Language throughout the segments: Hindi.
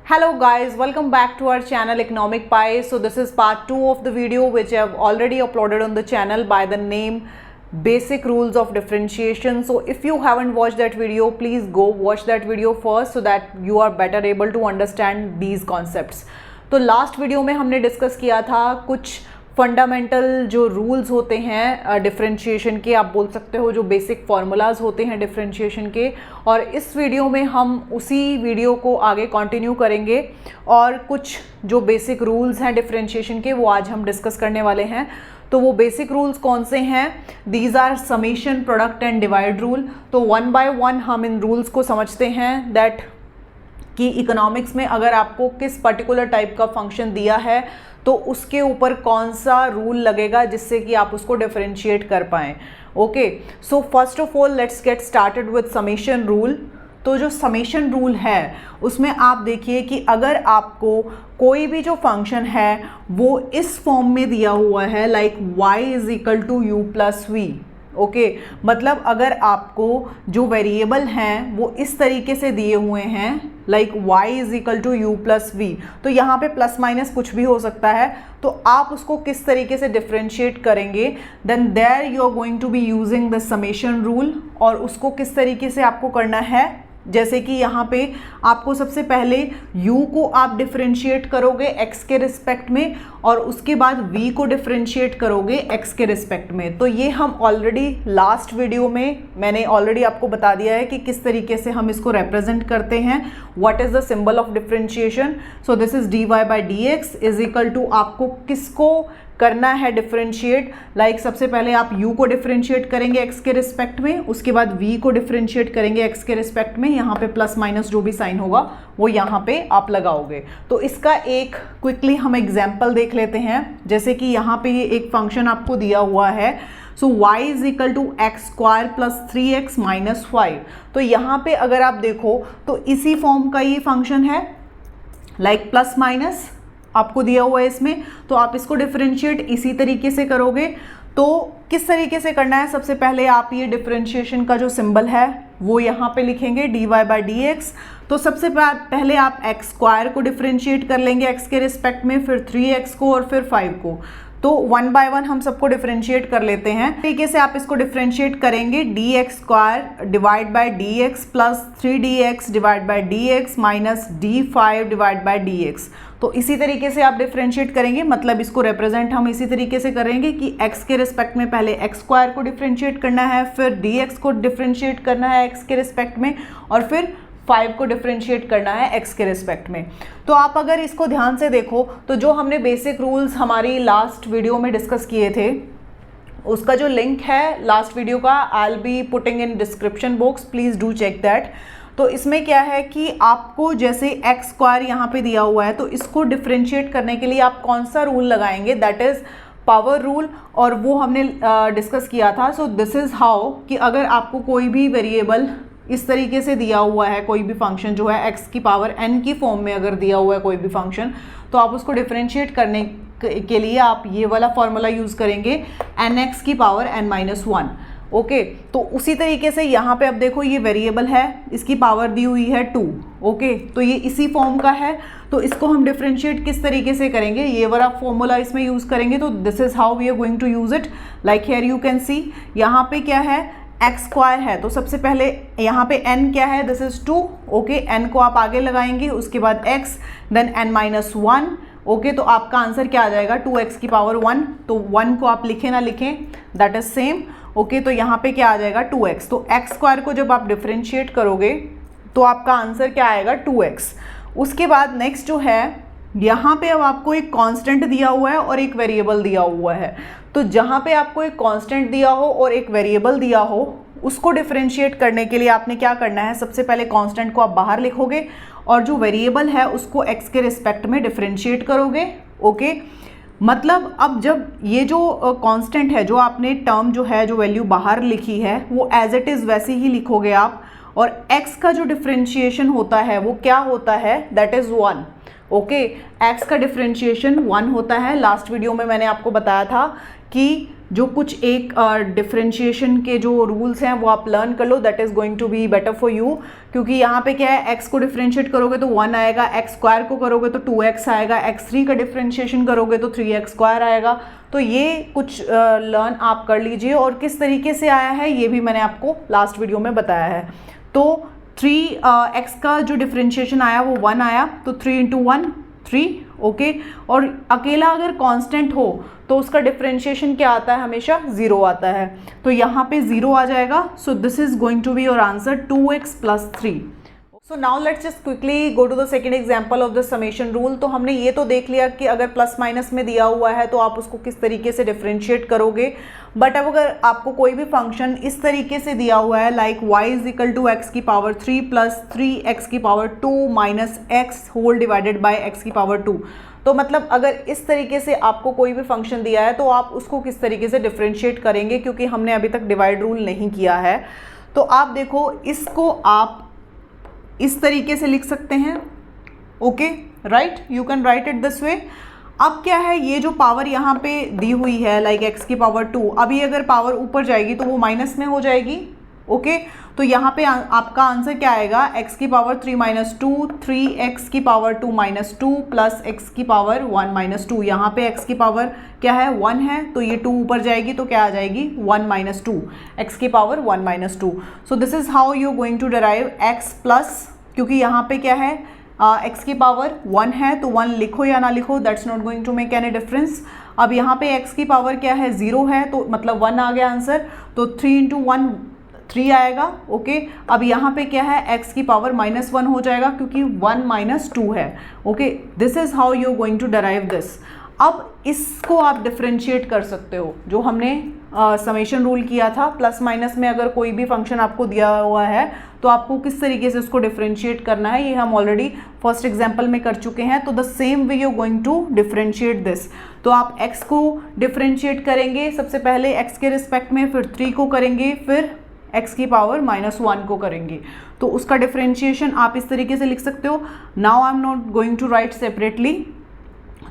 Hello guys, welcome back to our channel Economic Pie. So this is part 2 of the video which I have already uploaded on the channel by the name Basic Rules of Differentiation. So if you haven't watched that video, please go watch that video first so that you are better able to understand these concepts. तो लास्ट वीडियो में हमने डिस्कस किया था कुछ फंडामेंटल जो रूल्स होते हैं डिफरेंशिएशन के, आप बोल सकते हो जो बेसिक फार्मूलाज होते हैं डिफरेंशिएशन के, और इस वीडियो में हम उसी वीडियो को आगे कंटिन्यू करेंगे और कुछ जो बेसिक रूल्स हैं डिफरेंशिएशन के वो आज हम डिस्कस करने वाले हैं। तो वो बेसिक रूल्स कौन से हैं? These are summation, product and divide rule. तो वन बाय वन हम इन रूल्स को समझते हैं दैट कि इकोनॉमिक्स में अगर आपको किस पर्टिकुलर टाइप का फंक्शन दिया है तो उसके ऊपर कौन सा रूल लगेगा जिससे कि आप उसको डिफरेंशिएट कर पाएँ। Okay, so first of all let's get started with summation rule. तो जो समेशन रूल है उसमें आप देखिए कि अगर आपको कोई भी जो फंक्शन है वो इस फॉर्म में दिया हुआ है like y is equal to u plus v, okay, मतलब अगर आपको जो वेरिएबल हैं वो इस तरीके से दिए हुए हैं like y is equal to u plus v, तो यहाँ पे प्लस माइनस कुछ भी हो सकता है, तो आप उसको किस तरीके से डिफरेंशिएट करेंगे, then there you are going to be using the summation rule. और उसको किस तरीके से आपको करना है, जैसे कि यहाँ पे आपको सबसे पहले u को आप डिफरेंशिएट करोगे x के रिस्पेक्ट में और उसके बाद v को डिफरेंशिएट करोगे x के रिस्पेक्ट में। तो ये हम ऑलरेडी लास्ट वीडियो में मैंने ऑलरेडी आपको बता दिया है कि किस तरीके से हम इसको रिप्रेजेंट करते हैं, what is the symbol of differentiation. So this is dy by dx is equal to आपको किसको करना है डिफरेंशिएट, लाइक सबसे पहले आप u को डिफरेंशिएट करेंगे x के रिस्पेक्ट में, उसके बाद v को डिफरेंशिएट करेंगे x के रिस्पेक्ट में, यहाँ पे प्लस माइनस जो भी साइन होगा वो यहाँ पे आप लगाओगे। तो इसका एक क्विकली हम एग्जाम्पल देख लेते हैं। जैसे कि यहाँ पे ये एक फंक्शन आपको दिया हुआ है, so y is equal to x square plus 3x minus 5। तो यहाँ पे अगर आप देखो तो इसी फॉर्म का ये फंक्शन है लाइक प्लस माइनस आपको दिया हुआ है इसमें, तो आप इसको डिफरेंशिएट इसी तरीके से करोगे। तो किस तरीके से करना है, सबसे पहले आप ये डिफरेंशिएशन का जो सिंबल है वो यहाँ पे लिखेंगे dy बाई dx। तो सबसे पहले आप एक्स स्क्वायर को डिफरेंशिएट कर लेंगे x के रिस्पेक्ट में, फिर 3x को और फिर 5 को। तो वन बाय वन हम सबको डिफरेंशिएट कर लेते हैं। तरीके से आप इसको डिफरेंशिएट करेंगे dx square divide by dx plus 3dx divide by dx minus d5 divide by dx। तो इसी तरीके से आप डिफरेंशिएट करेंगे, मतलब इसको रिप्रेजेंट हम इसी तरीके से करेंगे कि x के रिस्पेक्ट में पहले एक्स स्क्वायर को डिफरेंशिएट करना है, फिर dx को डिफरेंशिएट करना है x के रिस्पेक्ट में, और फिर 5 को डिफरेंशिएट करना है x के रिस्पेक्ट में। तो आप अगर इसको ध्यान से देखो तो जो हमने बेसिक रूल्स हमारी लास्ट वीडियो में डिस्कस किए थे उसका जो लिंक है लास्ट वीडियो का I will be putting in description box, please do check that. तो इसमें क्या है कि आपको जैसे एक्स स्क्वायर यहाँ पे दिया हुआ है तो इसको डिफरेंशिएट करने के लिए आप कौन सा रूल लगाएंगे, दैट इज़ पावर रूल, और वो हमने डिस्कस किया था। सो दिस इज़ हाउ कि अगर आपको कोई भी वेरिएबल इस तरीके से दिया हुआ है, कोई भी फंक्शन जो है x की पावर n की फॉर्म में अगर दिया हुआ है कोई भी फंक्शन, तो आप उसको डिफरेंशिएट करने के लिए आप ये वाला फॉर्मूला यूज़ करेंगे nx की पावर n माइनस 1। ओके, तो उसी तरीके से यहाँ पे अब देखो ये वेरिएबल है, इसकी पावर दी हुई है 2। ओके, तो ये इसी फॉर्म का है, तो इसको हम डिफरेंशिएट किस तरीके से करेंगे, ये वाला फॉर्मूला इसमें यूज़ करेंगे। तो this is how we are going to use it, like here you can see यहाँ पे क्या है, एक्स स्क्वायर है, तो सबसे पहले यहाँ पे n क्या है, दिस इज 2। ओके, n को आप आगे लगाएंगे, उसके बाद x, then n minus 1। Okay, तो आपका आंसर क्या आ जाएगा, 2x की पावर 1। तो 1 को आप लिखें ना लिखें दैट इज सेम। ओके, तो यहाँ पे क्या आ जाएगा 2x। तो एक्स स्क्वायर को जब आप डिफरेंशिएट करोगे तो आपका आंसर क्या आएगा 2x। उसके बाद नेक्स्ट जो है यहाँ पे अब आपको एक कांस्टेंट दिया हुआ है और एक वेरिएबल दिया हुआ है। तो जहाँ पे आपको एक कांस्टेंट दिया हो और एक वेरिएबल दिया हो उसको डिफरेंशिएट करने के लिए आपने क्या करना है, सबसे पहले कांस्टेंट को आप बाहर लिखोगे और जो वेरिएबल है उसको x के रिस्पेक्ट में डिफरेंशिएट करोगे। ओके, मतलब अब जब ये जो कांस्टेंट है, जो आपने टर्म जो है, जो वैल्यू बाहर लिखी है वो एज इट इज़ वैसे ही लिखोगे आप, और x का जो डिफरेंशिएशन होता है वो क्या होता है, दैट इज़ 1। ओके, x का डिफरेंशिएशन 1 होता है। लास्ट वीडियो में मैंने आपको बताया था कि जो कुछ एक डिफरेंशिएशन के जो रूल्स हैं वो आप लर्न कर लो, that is going to be better for you. क्योंकि यहाँ पे क्या है, x को डिफरेंशिएट करोगे तो 1 आएगा, x स्क्वायर को करोगे तो 2x आएगा, x3 का डिफरेंशिएशन करोगे तो 3x स्क्वायर आएगा। तो ये कुछ लर्न आप कर लीजिए, और किस तरीके से आया है ये भी मैंने आपको लास्ट वीडियो में बताया है। तो 3x का जो डिफरेंशिएशन आया वो 1 आया, तो 3 इंटू 1 3, ओके। और अकेला अगर कांस्टेंट हो तो उसका डिफरेंशिएशन क्या आता है, हमेशा 0 आता है। तो यहाँ पे 0 आ जाएगा। So this is going to be your answer 2x plus 3। So now let's just quickly go to the second example of the summation rule. तो हमने ये तो देख लिया कि अगर प्लस माइनस में दिया हुआ है तो आप उसको किस तरीके से डिफरेंशिएट करोगे। बट अब अगर आपको कोई भी फंक्शन इस तरीके से दिया हुआ है, like y is equal to x की पावर 3 प्लस 3x की power 2 minus x whole divided by x की पावर 2, तो मतलब अगर इस तरीके से आपको कोई भी फंक्शन दिया है तो आप उसको किस तरीके से डिफरेंशिएट करेंगे, क्योंकि हमने अभी तक डिवाइड रूल नहीं किया है। तो आप देखो, इसको आप इस तरीके से लिख सकते हैं, okay, right, you can write it this way. अब क्या है, ये जो पावर यहाँ पे दी हुई है लाइक x की पावर 2, अभी अगर पावर ऊपर जाएगी तो वो माइनस में हो जाएगी, ओके। तो यहाँ पे आपका आंसर क्या आएगा, x की पावर 3 माइनस 2, 3x की पावर 2 माइनस 2 प्लस x की पावर 1 माइनस 2। यहाँ पे x की पावर क्या है, 1 है, तो ये 2 ऊपर जाएगी तो क्या आ जाएगी, 1 माइनस 2, x की power 1 minus 2। So this is how you going to derive x plus, क्योंकि यहाँ पे क्या है, x की पावर 1 है तो 1 लिखो या ना लिखो, that's not going to make any difference. अब यहाँ पे x की पावर क्या है, 0 है, तो मतलब 1 आ गया आंसर, तो 3 इंटू 1 3 आएगा, ओके। अब यहाँ पे क्या है, x की पावर माइनस 1 हो जाएगा क्योंकि 1 माइनस 2 है, okay. This is how you going to derive this. अब इसको आप डिफरेंशिएट कर सकते हो, जो हमने समेशन रूल किया था, प्लस माइनस में अगर कोई भी फंक्शन आपको दिया हुआ है तो आपको किस तरीके से उसको डिफरेंशिएट करना है, ये हम ऑलरेडी फर्स्ट एग्जांपल में कर चुके हैं। तो the same way you going to differentiate this. तो आप x को डिफरेंशिएट करेंगे सबसे पहले x के रिस्पेक्ट में, फिर 3 को करेंगे, फिर x की पावर माइनस 1 को करेंगे। तो उसका डिफरेंशिएशन आप इस तरीके से लिख सकते हो। Now I am not going to write separately,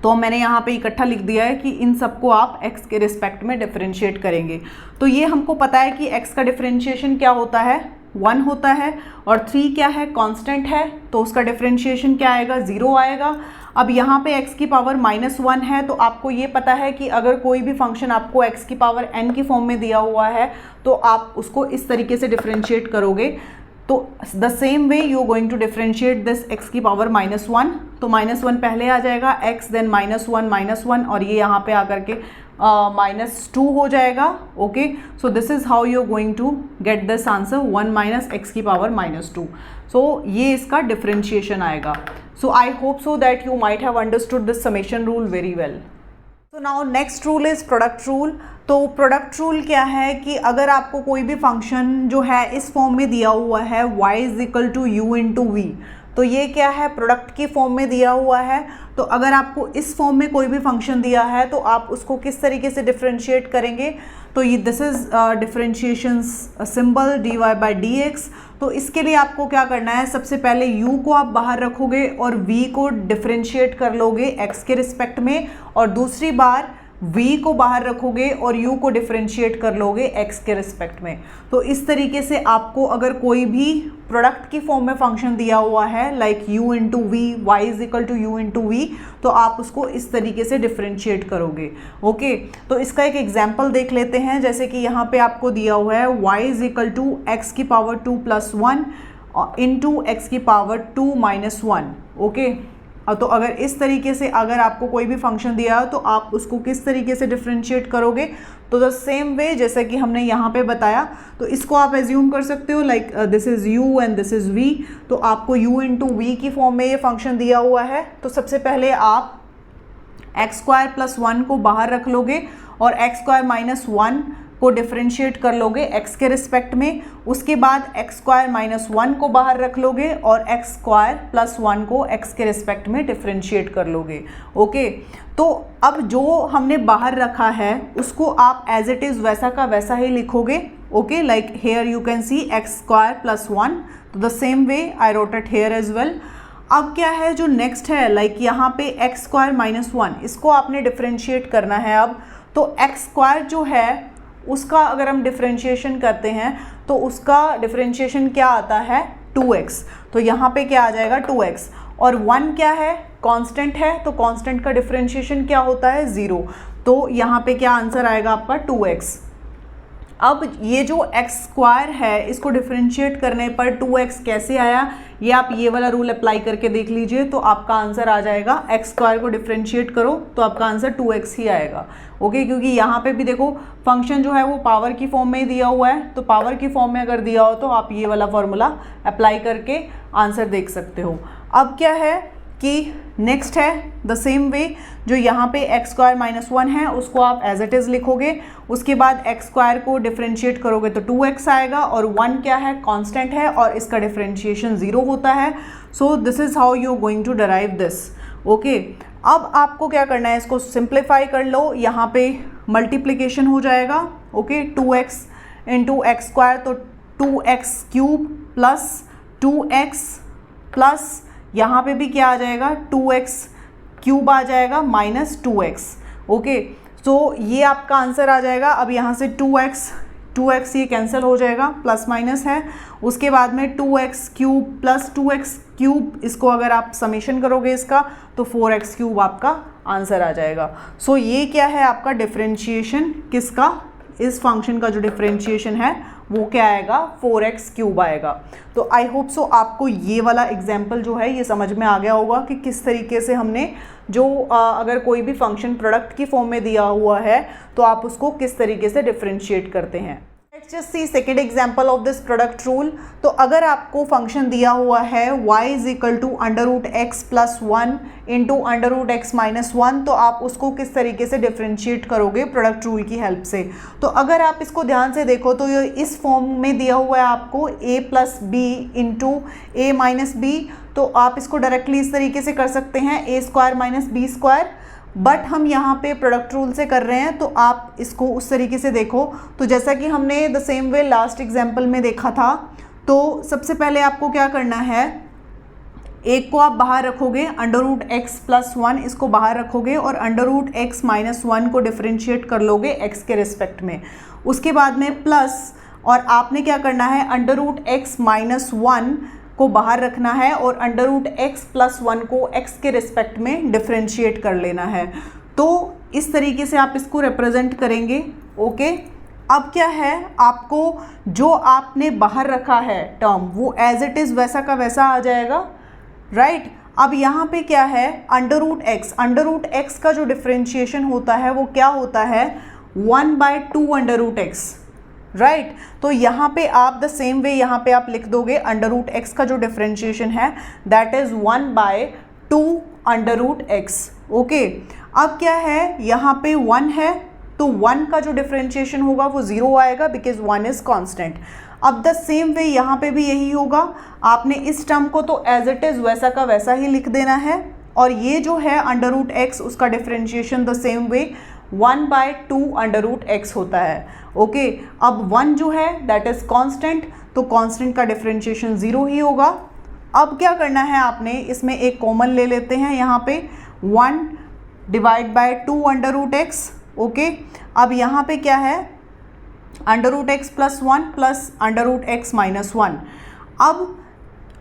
तो मैंने यहाँ पे इकट्ठा लिख दिया है कि इन सबको आप x के रिस्पेक्ट में डिफरेंशिएट करेंगे। तो ये हमको पता है कि x का डिफरेंशिएशन क्या होता है, 1 होता है, और 3 क्या है, कांस्टेंट है, तो उसका डिफरेंशिएशन क्या आएगा, 0 आएगा। अब यहाँ पे x की पावर माइनस 1 है, तो आपको ये पता है कि अगर कोई भी फंक्शन आपको x की पावर n की फॉर्म में दिया हुआ है तो आप उसको इस तरीके से डिफरेंशिएट करोगे। तो the same way you going to differentiate this x की पावर माइनस 1, तो माइनस 1 पहले आ जाएगा, x देन माइनस 1, और ये यहाँ पे आकर के माइनस 2 हो जाएगा, okay. So this is how you going to get this answer, 1 minus x की पावर माइनस 2। सो ये इसका डिफरेंशिएशन आएगा। So I hope so that you might have understood this summation rule very well. तो now next rule is product rule. तो प्रोडक्ट रूल क्या है कि अगर आपको कोई भी फंक्शन जो है इस फॉर्म में दिया हुआ है, y is equal to u into v, तो ये क्या है, प्रोडक्ट की फॉर्म में दिया हुआ है। तो अगर आपको इस फॉर्म में कोई भी फंक्शन दिया है तो आप उसको किस तरीके से डिफरेंशिएट करेंगे, तो ये this is differentiation symbol dy by dx। तो इसके लिए आपको क्या करना है, सबसे पहले u को आप बाहर रखोगे और v को डिफरेंशिएट कर लोगे x के रिस्पेक्ट में, और दूसरी बार v को बाहर रखोगे और u को डिफरेंशिएट कर लोगे x के रिस्पेक्ट में। तो इस तरीके से आपको अगर कोई भी प्रोडक्ट की फॉर्म में फंक्शन दिया हुआ है like u into v, y is equal to u into v, तो आप उसको इस तरीके से डिफरेंशिएट करोगे, ओके। तो इसका एक एग्जाम्पल देख लेते हैं, जैसे कि यहाँ पे आपको दिया हुआ है y is equal to x की पावर 2 प्लस 1 इंटू एक्स की पावर 2 माइनस 1, ओके। तो अगर इस तरीके से अगर आपको कोई भी फंक्शन दिया हो तो आप उसको किस तरीके से डिफरेंशिएट करोगे, तो द सेम वे जैसे कि हमने यहाँ पे बताया। तो इसको आप एज्यूम कर सकते हो like this is u and this is v। तो आपको u इंटू वी की फॉर्म में ये फंक्शन दिया हुआ है। तो सबसे पहले आप एक्स स्क्वायर प्लस 1 को बाहर रख लोगे और एक्स स्क्वायर माइनस 1 को डिफरेंशिएट कर लोगे x के रिस्पेक्ट में। उसके बाद एक्स स्क्वायर माइनस 1 को बाहर रख लोगे और एक्स स्क्वायर प्लस 1 को x के रिस्पेक्ट में डिफरेंशिएट कर लोगे, ओके। तो अब जो हमने बाहर रखा है उसको आप एज इट इज़ वैसा का वैसा ही लिखोगे, okay. Like here you can see x square plus 1, तो the same way I wrote it here as well. अब क्या है जो नेक्स्ट है, लाइक यहाँ पे एक्स स्क्वायर माइनस 1, इसको आपने डिफरेंशिएट करना है अब। तो एक्स स्क्वायर जो है उसका अगर हम डिफ्रेंशिएशन करते हैं तो उसका डिफ्रेंशिएशन क्या आता है 2x, तो यहाँ पे क्या आ जाएगा 2x, और 1 क्या है कांस्टेंट है, तो कांस्टेंट का डिफ्रेंशिएशन क्या होता है 0, तो यहाँ पे क्या आंसर आएगा आपका 2x। अब ये जो एक्स स्क्वायर है इसको डिफ्रेंशिएट करने पर 2x कैसे आया, ये आप ये वाला रूल अप्लाई करके देख लीजिए, तो आपका आंसर आ जाएगा एक्स स्क्वायर को डिफ्रेंशिएट करो तो आपका आंसर 2x ही आएगा। ओके, क्योंकि यहाँ पे भी देखो फंक्शन जो है वो पावर की फॉर्म में ही दिया हुआ है, तो पावर की फॉर्म में अगर दिया हो तो आप ये वाला फॉर्मूला अप्लाई करके आंसर देख सकते हो। अब क्या है कि नेक्स्ट है द सेम वे, जो यहाँ पे एक्स स्क्वायर माइनस 1 है उसको आप एज इट इज़ लिखोगे, उसके बाद एक्स स्क्वायर को डिफ्रेंशिएट करोगे तो 2x आएगा, और 1 क्या है कांस्टेंट है और इसका डिफ्रेंशिएशन 0 होता है। So this is how you are going to derive this. Okay, अब आपको क्या करना है, इसको सिंप्लीफाई कर लो, यहाँ पे मल्टीप्लीकेशन हो जाएगा। Okay, 2x into x square, तो 2x cube plus 2x plus यहाँ पे भी क्या आ जाएगा 2x क्यूब आ जाएगा माइनस 2x। ओके, तो ये आपका आंसर आ जाएगा। अब यहाँ से 2x ये कैंसिल हो जाएगा, प्लस माइनस है, उसके बाद में 2x cube plus 2x cube, इसको अगर आप समेशन करोगे इसका तो 4x क्यूब आपका आंसर आ जाएगा। सो ये क्या है आपका डिफ्रेंशिएशन किसका, इस फंक्शन का जो डिफ्रेंशिएशन है वो क्या आएगा 4x क्यूब आएगा। तो आई होप सो आपको ये वाला एग्जाम्पल जो है ये समझ में आ गया होगा कि किस तरीके से हमने जो अगर कोई भी फंक्शन प्रोडक्ट की फॉर्म में दिया हुआ है तो आप उसको किस तरीके से डिफ्रेंशिएट करते हैं। Let's just see second example of this product rule. तो अगर आपको फंक्शन दिया हुआ है y is equal to under root x plus 1 into under root x minus 1, तो आप उसको किस तरीके से डिफ्रेंशिएट करोगे प्रोडक्ट रूल की हेल्प से। तो अगर आप इसको ध्यान से देखो तो ये इस फॉर्म में दिया हुआ है आपको a plus b into a minus b, तो आप इसको डायरेक्टली इस तरीके से कर सकते हैं a square minus b square, but हम यहाँ पे प्रोडक्ट रूल से कर रहे हैं तो आप इसको उस तरीके से देखो। तो जैसा कि हमने the same way last example में देखा था, तो सबसे पहले आपको क्या करना है, एक को आप बाहर रखोगे अंडर रूट एक्स प्लस 1, इसको बाहर रखोगे और अंडर रूट एक्स माइनस 1 को डिफ्रेंशिएट कर लोगे एक्स के रिस्पेक्ट में। उसके बाद में प्लस, और आपने क्या करना है अंडर रूट एक्स माइनस 1 को बाहर रखना है और अंडर रूट एक्स प्लस 1 को एक्स के रिस्पेक्ट में डिफ्रेंशिएट कर लेना है। तो इस तरीके से आप इसको रिप्रेजेंट करेंगे। ओके, अब क्या है, आपको जो आपने बाहर रखा है टर्म वो एज इट इज़ वैसा का वैसा आ जाएगा, राइट। अब यहाँ पे क्या है अंडर रूट एक्स का जो डिफ्रेंशिएशन होता है वो क्या होता है 1/2 अंडर रूट एक्स, राइट। तो यहाँ पे आप द सेम वे यहाँ पे आप लिख दोगे अंडर रूट एक्स का जो डिफ्रेंशिएशन है that is 1/2 under root x. Okay, अब क्या है यहाँ पे 1 है तो 1 का जो डिफ्रेंशिएशन होगा वो 0 आएगा बिकॉज 1 इज कांस्टेंट। अब द सेम वे यहाँ पे भी यही होगा, आपने इस टर्म को तो एज इट इज़ वैसा का वैसा ही लिख देना है, और ये जो है अंडर रूट एक्स उसका differentiation the same way 1/2 under root x होता है। ओके, अब 1 जो है दैट इज़ कांस्टेंट, तो कांस्टेंट का डिफ्रेंशिएशन 0 ही होगा। अब क्या करना है, आपने इसमें एक कॉमन ले लेते हैं यहाँ पे 1/2 अंडर रूट एक्स। ओके, अब यहाँ पे क्या है under root x plus 1 plus under root x minus 1। अब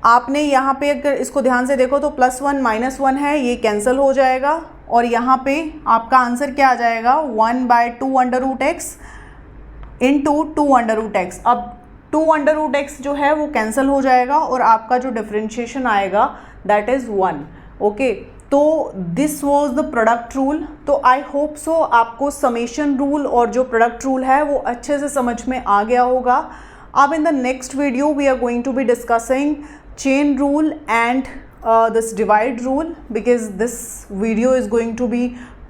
आपने यहाँ पे अगर इसको ध्यान से देखो तो +1 -1 है, ये कैंसिल हो जाएगा और यहाँ पे आपका आंसर क्या आ जाएगा 1/2 under root x into 2 under root x. अब 2 अंडर रूट एक्स जो है वो कैंसिल हो जाएगा और आपका जो डिफ्रेंशिएशन आएगा दैट इज़ 1। ओके, तो this was the product rule. तो आई होप सो आपको समेशन रूल और जो प्रोडक्ट रूल है वो अच्छे से समझ में आ गया होगा। अब in the next video we are going to be discussing chain rule and this divide rule because this video is going to be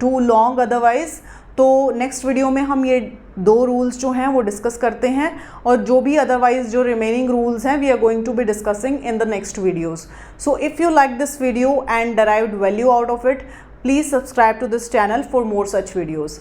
too long otherwise। तो नेक्स्ट वीडियो में हम ये 2 रूल्स जो हैं वो डिस्कस करते हैं और जो भी अदरवाइज जो रिमेनिंग रूल्स हैं we are going to be discussing in the next videos. So if you like this video and derived value out of it, please subscribe to this channel for more such videos।